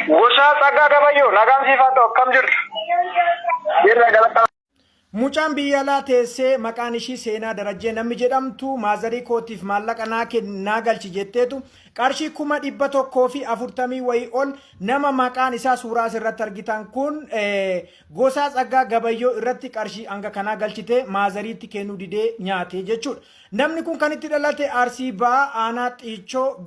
Gosa Tsaggaa Gabayyoo nagaan siifaa ta'u akkam jirtu? Jirra galata. Mucaan biyya alaa teessee maqaan ishii Seenaa Darajjee namni jedhamtu maazarii kootiif maallaqa naa galchi jetteetu qarshii 140 wayii ol nama maqaan isaa suuraa asirratti argitan kun Gosaa Tsaggaa Gabayyoo irratti qarshii hanga kanaa galchite maazariitti kennuu didee nyaate jechuudha. Namni kun kan itti dhalate Arsii Ba'aa Aanaa Xiichoo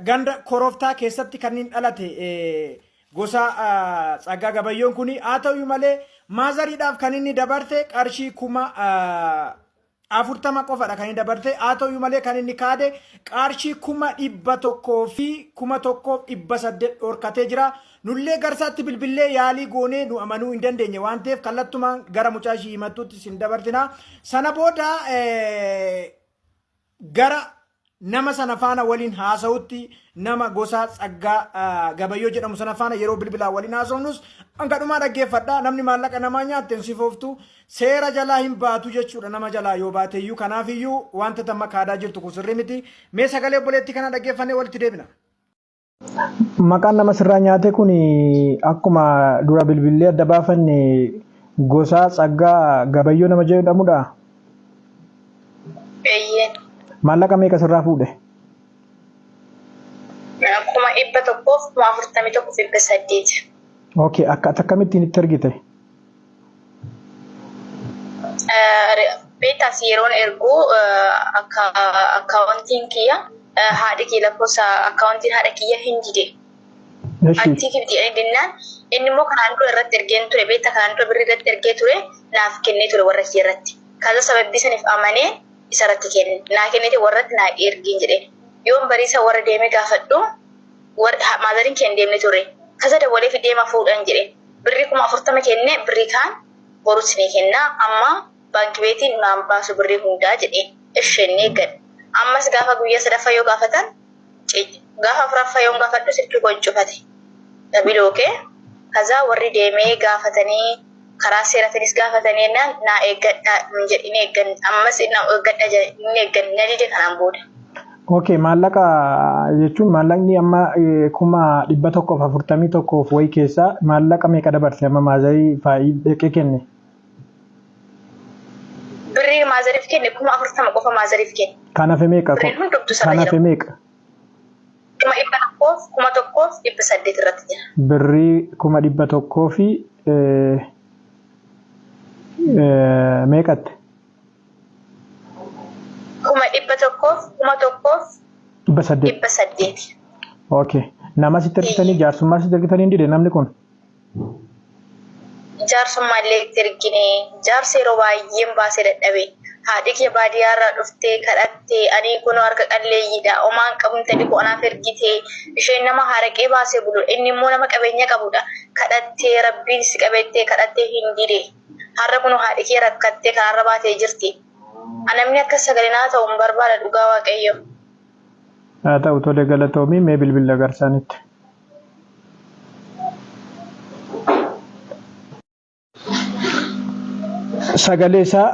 ganda Koroftaa keessatti kan inni dhalate Gosaa Tsaggaa Gabayyoon kuni haa ta'u malee maazariidhaaf kan inni dabarte qarshii 40 qofadha kan inni dabarte haa ta'u malee kan inni kaade qarshii 100 fi 1,800 dhorkatee jira. Nullee garsaatti bilbilee yaalii goonee nu amanuu hin dandeenye waan ta'eef kallattumaan gara mucaa ishii himattuutti sin dabartina. Sana booda gara nama sana faana waliin haasa'utti nama Gosaa Tsaggaa Gabayyoo jedhamu sana faana yeroo bilbilaa waliin haasa'uunus hanga dhumaa dhaggeeffadha. Namni maallaqa namaa nyaatte sifooftu seera jalaa hin baatu jechuudha nama jalaa yoo baateyyuu kanaafiyyuu wanta tamma kaadaa jirtu kun sirrii miti. Mee sagalee obboleetti kana dhaggeeffannee walitti deebina. Maqaan nama sirraa nyaate kun akkuma dura bilbilee adda baafanne Gosaa Tsaggaa Gabayyoo nama jedhamudha. Maallaqa meeqa sirraa fuudhe? 141,800. Okay, akkamittiin itti argite? Beektaas yeroon ergu akkaawuntiin kiyya haadha kiyya lakkoofsa akkaawuntiin haadha kiyya hin jide. Aktii kibxii jennaan inni immoo kanaan dura irratti ergeen ture beektaa kanaan dura birrii irratti ergee ture naaf kennee ture warra kiyya irratti. Kaasa sababbii saniif amanee isarratti kenne naa kennite warratti naa ergiin jedhe yoon bariisa warra deemee gaafadhu maazariin kenne deemne ture kasa dabalee fi deema fuudhan jedhe birrii 40 kenne birrii kaan boruus ni kenna amma baankii beetiin naan baasu birrii hundaa jedhe ishennee gad ammas gaafa guyyaa sadaffaa yoo gaafatan gaafa afuraffaa yoo gaafadhu silkii goncufate dabilookee kaza warri deemee gaafatanii karaa seeratinis gaafatanii naa eeggadha jedhanii eeggan ammas eeggadha jedhanii eeggan nadide kanaan booda. Okay, maallaqa jechuun maallaqni amma 141 wayii keessaa maallaqa meeqa dabarse amma maazarii faayii dheqee kenne? Birrii maazariif kenne 40 qofa maazariif kenne. Kan hafe meeqa? Kan hafe meeqa? 1,800 irratti jira. Birrii 100 fi meeqatte? 1,100,800. Okay. Nama sitti ergitanii jaarsummaa sitti ergitanii dide namni kun? Jaarsummaa illee itti ergine jaarsa yeroo baay'een baasee dadhabe haadhi kee baadiyyaarraa dhuftee kadhattee ani kun harka qalleeyyiidha omaan qabumtanii anaaf ergitee isheen nama haraqee baasee bulu inni immoo nama qabeenya qabudha kadhattee rabbiin si qabettee kadhattee hin dide har'a kun haadhi kee rakkattee kanarra baatee jirti. Namni akka sagalinaa ta'u hin barbaada dhugaa waaqayyo. Haa ta'u tole galatoomii mee bilbila garsaanitti. Sagalee isaa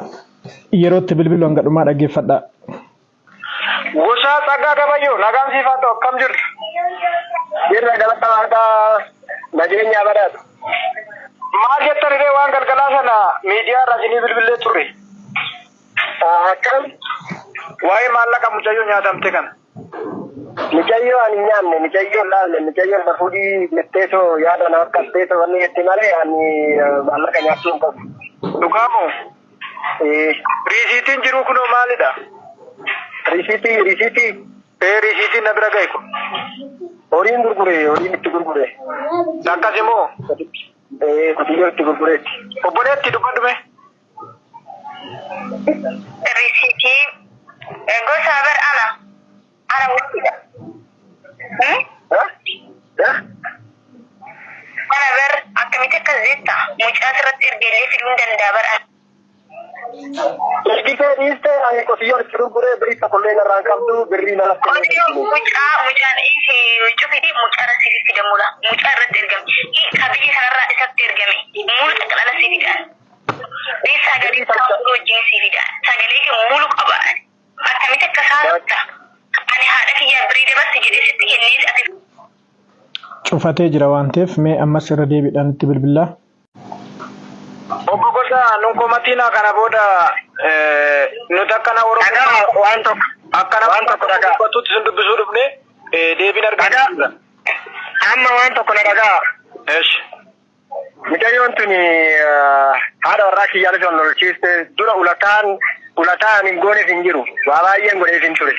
yerootti bilbilu hanga dhumaa dhaggeeffadha. Gosaa Tsaggaa Gabayyoo nagaan siifaa ta'u akkam jirtu? Jirra galata waaqaa nageenya badhaadha. Maal jettan illee waan galgalaa sana miidiyaa irraa isinii bilbilee turre. Akkam Waa'ee maallaqa mucayyoo nyaatamte kana. mucayyoo ani nyaanne mucayyoo laalle mucayyoo lafuudhii jetteetoo yaada na harkatteetoo wanni jetti malee ani maallaqa nyaachuu hin qabu. Dhugaamoo? Riisiitiin jiru kunoo maalidha? Risiitii Riisiitiin na bira gahe kun. horiin itti gurgure. Akkasimoo? Qotiyyoo itti gurgureetti. Obboleetti dubbadhume? Risiitii gosa bar ana wutidha. Ana bar akkamitti akkas jetta mucaa irratti ergeellee fiduu hin danda'a bara. Ergitee dhiiste ani qotiyyoon itti gurguree birrii tokkollee narraan qabdu birrii na lafte. Mucaan isi cufiti mucaa irratti fidamudha. Mucaa irratti ergame. Kabiyyi kanarraa isatti ergame. Mulu xaqalala si fidaan. Sagalee isaa mulu wajjin si fidaan. Sagalee kee mulu qaba. Akkamitti akka saanutta. Ani haadha kiyyaa birrii dabarsi jedhee sitti kennee ati cufatee jira waan ta'eef mee ammas irra deebiidhaan itti bilbilaa. Obbo Gosaa nun komatina kana booda nuti akkana Oromoo waan tokko dhagaa battuutti sun dubbisuu dhufne deebiin argata. Amma waan tokko na dhagaa. Eesh. Micayyoon tuni haadha warraa kiyyaanis ol lolchiiste dura ulataan hin gooneef hin jiru. Waa baay'een godheef hin ture.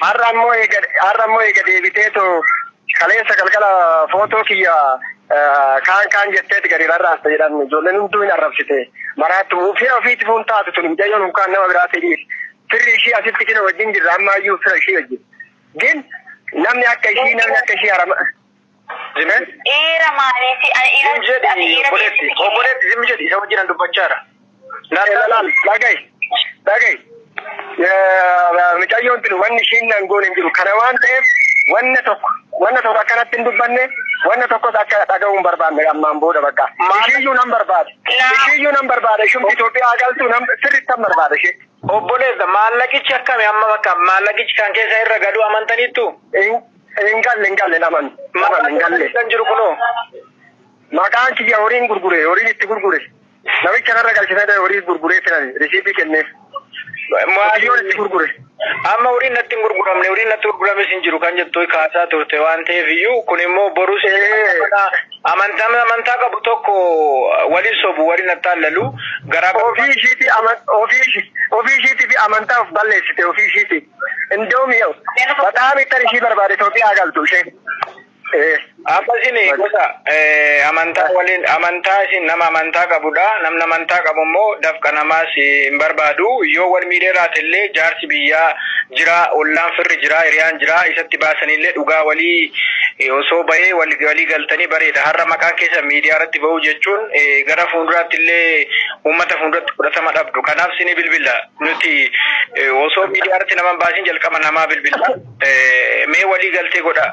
Har'a ammoo eega deebiteetoo kaleessa galgala footoo kiyya kaan jetteeti gadi rarraasta jedhan ijoolleen hunduu hin arrabsite. Maraattu fira ofiitti fuun taatu tuni micayyoon hunkaan nama biraa ta'eef. Firri ishii asitti kina wajjin jirra ammaayyuu fira ishii wajjin. Gin namni akka ishii harama. Era maaliiti? Obboleetti zimmi jedhi isa wajjin dubbachaadha. Dhaga'i. Micayyoon tuni wanni ishiin nan goone hin jiru. Kana waan ta'eef wanna tokko akkanatti hin dubbanne wanna tokkos akka dhaga'uun barbaanne ammaan booda bakka. Ishiyyuu nan barbaada. Ishum Itoophiyaa galtu sirriitti nan barbaada ishee. Obboleessa maallaqichi akkami amma bakka maallaqichi kan keessa irra gadu amantaniittu? Hin galle naman hin galle. Kan jiru kunoo. Maqaan kiyya horiin itti gurgure. Namicha narra galchitee horii gurguree filan risiipii kenneef. Maayyoon itti gurgure. Amma horiin natti hin gurguramne horiin natti gurgurames hin jiru kan jettu kaasaa turte waan ta'eef iyyuu kun immoo borus amantaa qabu tokko waliin sobu waliin attaallalu garaa ofii ishiitii fi amantaa of balleessite ofii ishiitii. Indoomi yoo bataam ittan ishii barbaade Itoophiyaa galtu ishee. Amma isin gosa amantaa isin nama amantaa qabudha. Namni amantaa qabu immoo dafqa namaas hin barbaadu. Yoo wal miidheeraate illee jaarsi biyyaa jira, ollaan firri jira, hiriyaan jira. Isatti baasanillee dhugaa walii osoo bahee walii galtanii bareeda. Har'a maqaan keessa miidiyaa irratti bahuu jechuun gara fuulduraatti illee uummata fuulduratti fudhatama dhabdu. Kanaaf sini bilbila. Nuti osoo miidiyaa irratti nama baasin jalqaba namaa bilbila. Mee walii galtee godha.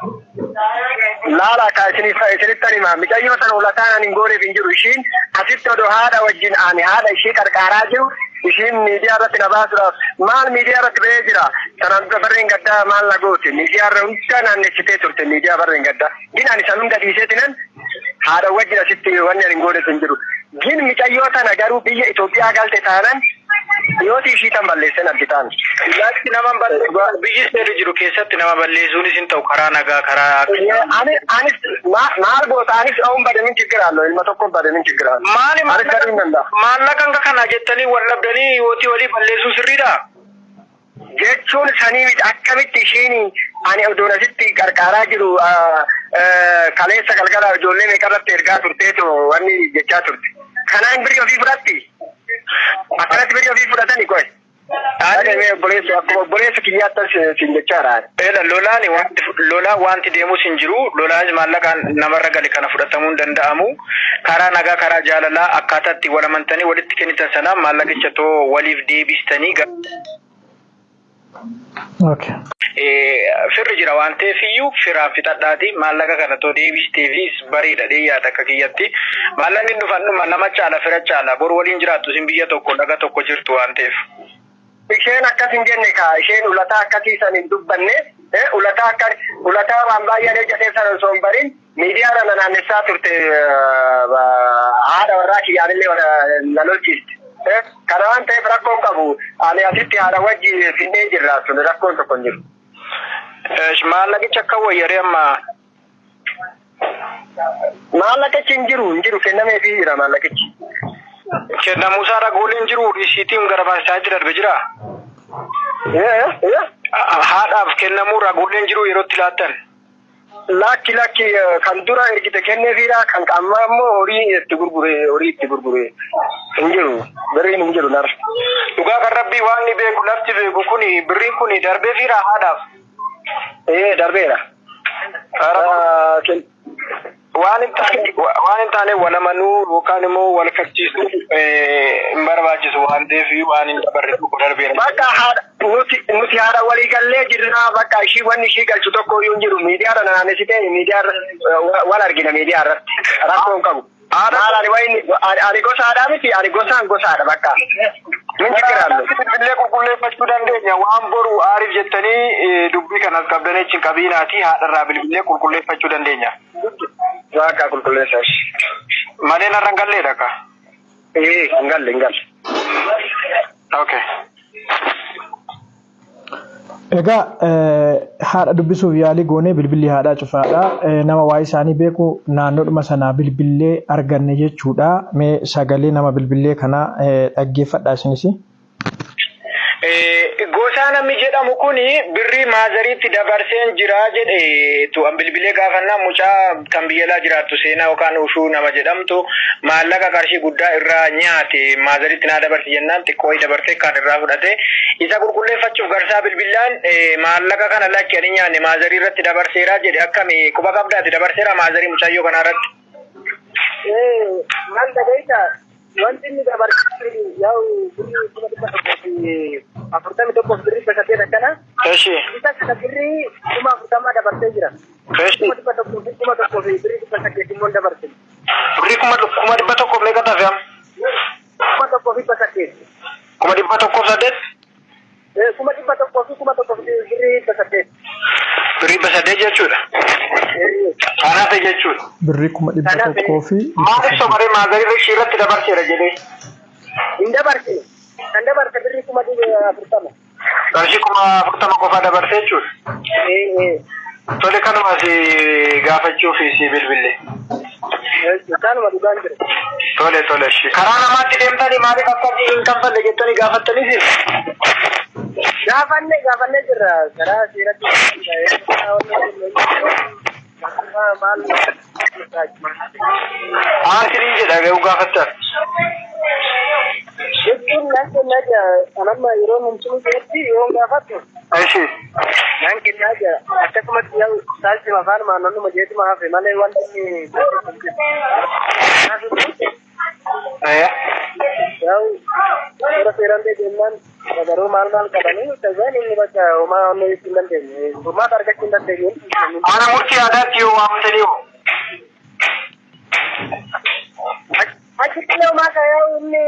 Laala ka isinittan hima micayyoo sana ulataan hin gooneef hin jiru ishiin asitti odoo haadha wajjin haadha ishii qarqaaraa jiru ishiin miidiyaa irratti na baasuudhaaf maal miidiyaa irratti bahee jira sanaan barreen gaddaa maal na goote miidiyaa irra hunda naannessitee turte miidiyaa barreen gaddaa gin ani san hunda dhiiseetinan haadha wajjin asitti wanni ani hin gooneef hin jiru gin micayyoo sana garuu biyya Itoophiyaa galte taanan yooti ishii tan balleessan argitaan. Ilaatti nama biyyi seerri jiru keessatti nama balleessuunis hin ta'u karaa nagaa karaa. Anis maal goota anis oon bademin chiggiraallo ilma tokkoon bademin chiggiraallo. Maallaqan kana jettanii wal dhabdanii yooti walii balleessuu sirriidha. Jechuun sanii miti akkamitti ishiin ani odoon asitti qarqaaraa jiru kaleessa galgala ijoollee meeqarratti ergaa turteetu wanni jechaa turte. Kanaan birrii ofii fudhatti. Akkanatti birrii ofii fudhatanii qoe. Obboleessa kiyyaattan siin jechaadha. Lolaan wanti deemus hin jiru. Lolaanis maallaqaan namarra gale kana fudhatamuu hin danda'amu. Karaa nagaa karaa jaalalaa akkaataatti wal amantanii walitti kennitan sanaan maallaqicha too waliif deebistanii. Firri jira waan ta'eef iyyuu firaan fixadhaati maallaqa kana too deebisteefis bareeda dheeyyaadha akka kiyyatti. Maallaqni dhufan nama caala fira caala bor waliin jiraattu isin biyya tokko dhaga tokko jirtu waan ta'eef. Isheen akkas hin jenne kaa isheen ulataa akkasiisan hin dubbanne ulataa waan baay'ee jedhee sana osoo hin barin miidiyaa irra naannessaa turte haadha warraa kiyyaanillee na lolchiiste. Kana waan ta'eef rakkoon qabu ani asitti haadha wajji finnee jirra sun rakkoon tokko hin jiru. Maallaqicha akka wayyaree amma maallaqichi hin jiru kennameefii jira maallaqichi. Kennamuusaa ragooleen jiru risiitiin gara baasaatti darbe jira. Haadhaaf kennamuu ragooleen jiru yerootti laattan. Lakki kan dura ergite kenneefiidha kan amma immoo horii itti gurgure hin jiru birriin hin jiru nar. Dhugaa kan rabbii waan ni beeku lafti beeku kuni birriin kuni darbeefiidha haadhaaf. Darbeera. Waan hin taane wal amanuu yookaan immoo wal fakkiisuu hin barbaachisu waan ta'eef waan hin dabarretu darbeera. Bakka nuti haadha walii gallee jirra bakka ishii wanni ishii galchu tokko iyyuu hin jiru miidiyaa irra naannessitee miidiyaa wal argina miidiyaa irratti rakkoon qabu. Maal ani wayni ani gosaadhaa miti ani gosaadha bakka. Min jikiraallu. Bilbilee qulqulleeffachuu dandeenya waan boru aariif jettanii dubbii kanas qabdanii achi qabiinaati haadharraa bilbilee qulqulleeffachuu dandeenya. Waaqa qulqulleessash. Malee narra hin galleedha akka. Hin galle. Okay. Egaa haadha dubbisuuf yaalii goonee bilbilli haadhaa cufaadha. Nama waa'ee isaanii beeku naannoodhuma sanaa bilbilee arganne jechuudha. Mee sagalee nama bilbilee kanaa dhaggeeffadhaa isinis. Gosaa namni jedhamu kuni birrii maazariitti dabarseen jira jedhe tu'an bilbilee gaafannaa mucaa kan biyyalaa jiraattu seenaa yookaan ushuu nama jedhamtu maallaqa qarshii guddaa irraa nyaate maazariitti naa dabarsi jennaan xiqqoo dabartee kan irraa fudhate isa qulqulleeffachuuf garsaa bilbilaan maallaqa kana lakki ani nyaanne maazarii irratti dabarseeraa jedhe akkami quba qabdaati dabarseera maazarii mucayyoo kanaa irratti. Maal dhagayta wanti inni dabarsu yaa'u birrii 41 birrii basatee akkana. Eshi. Isa kana birrii 40 dabarsee jira. Eshi. 1,100 birrii basatee immoo dabarse. Birrii 1,100 meeqa tafe am? 1,100. 1,108? 1,100 birrii basatee. Birrii basatee jechuudha. Kanaaf jechuudha. Birrii 100 maaliif somaree maazarii irratti dabarseera jedhee? Hin dabarse. Kan dabarse birrii 40. Qarshii 40 qofaa dabarsee jechuudha. Tole kanuma si gaafachuuf si bilbilee. Kanuma dhugaan jira. Tole. Karaa namaatti deemtanii maaliif akkasii hin kanfalle jettanii gaafattaniif? Gaafannee jirra. Karaa seeratti Maasirii jedha ga'u gaafattan. jechuun naan kennaa jira. Anamma yeroo numtuu keessatti yoo gaafattu. Eshi. Naan kennaa jira. Akkasumas yoo saalchi afaan maannoo jeetuma hafe malee wanti Yaa'u suuraa seeraan deebi'annaan garuu maal qabanii ta'an inni bakka homaa onnee ittiin dandeenye. Furmaata argachuu hin dandeenye. Mana murtii aadaatti yoo waamtanii hoo? Achitti nama yaa'u inni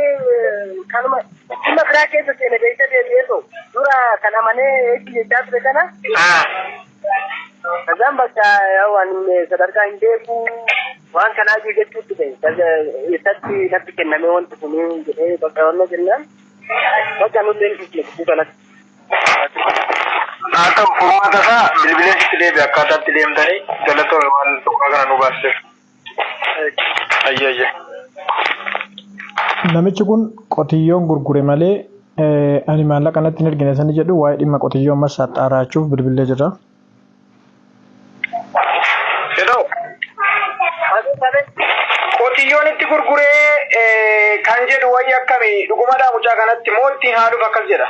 kanuma dhimma biraa keessa seene beeksisa deebi'ee ta'u dura kan amanee eeggii jechaa ture kana. Kazaan bakka yaa'u ani sadarkaa hin beeku waan kanaa jechuutti ta'e eessatti natti kennamee wanti kun jedhee bakka wanna jennaan bakka nuti hin fufne kanatti. Haa ta'u furmaata isaa bilbileen sitti deebi'e akkaataatti deemtanii galatoome waan tokko kana nu baasteef. Ayyaayya. Namichi kun qotiyyoon gurgure malee ani maallaqa natti hin ergine sani jedhu waa'ee dhimma qotiyyoo ammas saxxaaraachuuf bilbilee jira. Qotiyyoon itti gurguree kan jedhu wayii akkamii dhugumadhaa mucaa kanatti moo ittiin haaluuf akkas jedha?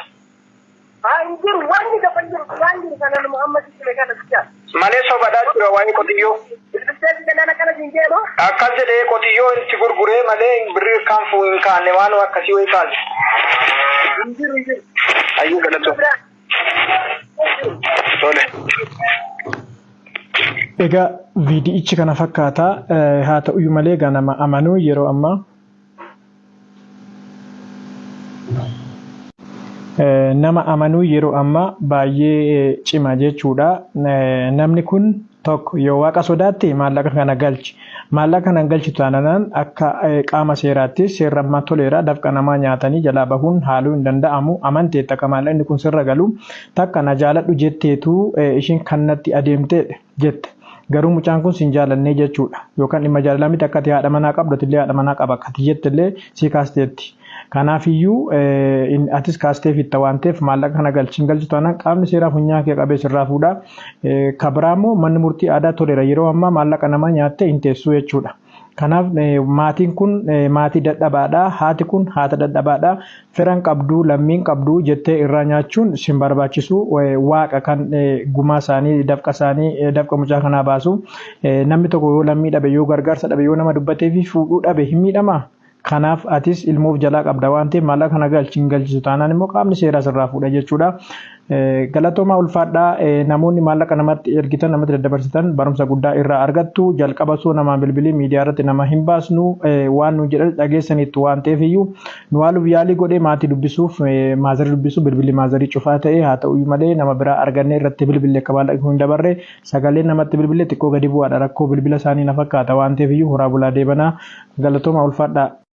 Hin jiru wanni gaban jiru waan jiru kana Muhammad Sule kana bichaa. Malee sobadhaa jira waa'ee qotiyyoo. Bilbilteetti kanneen akkana siin jedhu. Akkas jedhee qotiyyoo itti gurguree malee birrii kan fuun hin kaanne waan akkasii wayii kaase. Hin jiru. Ayyuu galatoo. Tole. Egaa viidi'ichi kana fakkaata haa ta'uyyuu malee egaa nama amanuu yeroo ammaa baay'ee cima jechuudha. Namni kun tokko yoo waaqa sodaatte maallaqa kana galchi. Maallaqa kana galchitu taanaan akka qaama seeraatti seerrammaa toleera dafqa namaa nyaatanii jalaa bahuun haaluu hin danda'amu. Amantee takka maallaqni kun sirra galu takka na jaaladhu jetteetu ishiin kannatti adeemte jette. Garuu mucaan kun sin jaalannee jechuudha. Yookaan dhimma jaalalaa miti akkati haadha manaa qabdatillee haadha manaa qaba akkati jettillee si kaasteetti. Kanaafiyyuu atis kaastee fitta waan ta'eef maallaqa kana galchiin galchitu taanaan qaamni seeraa funyaa kee qabee sirraa fuudha. Kabiraammoo manni murtii aadaa toleera yeroo ammaa maallaqa namaa nyaattee hin teessuu jechuudha. Kanaaf maatiin kun maatii dadhabaadha. Haati kun haata dadhabaadha. Firan qabduu lammiin qabduu jettee irraa nyaachuun sin barbaachisu waaqa kan gumaa isaanii dafqa mucaa kanaa baasu. Namni tokko yoo lammii dhabe yoo gargaarsa dhabe yoo nama dubbatee fi fuudhuu dhabe hin miidhamaa? Kanaaf atis ilmoof jalaa qabda waan ta'eef maallaqa kana galchiin galchisu taanaan immoo qaamni seeraa sirraa fuudha jechuudha. Galatooma ulfaadhaa namoonni maallaqa namatti ergitan namatti daddabarsitan barumsa guddaa irraa argattu jalqaba soo nama bilbilii miidiyaa irratti nama hin baasnu waan nu jedhan dhageessanitti waan ta'eef iyyuu nu haaluuf yaalii godhee maatii dubbisuuf maazarii dubbisuu bilbilii maazarii cufaa ta'e haa ta'u malee nama biraa argannee irratti bilbilee akka maallaqni hin dabarre sagalee namatti bilbilee xiqqoo gadi bu'aadha rakkoo bilbila isaanii na fakkaata waan ta'eef iyyuu horaa bulaa deebanaa galatooma ulfaadhaa.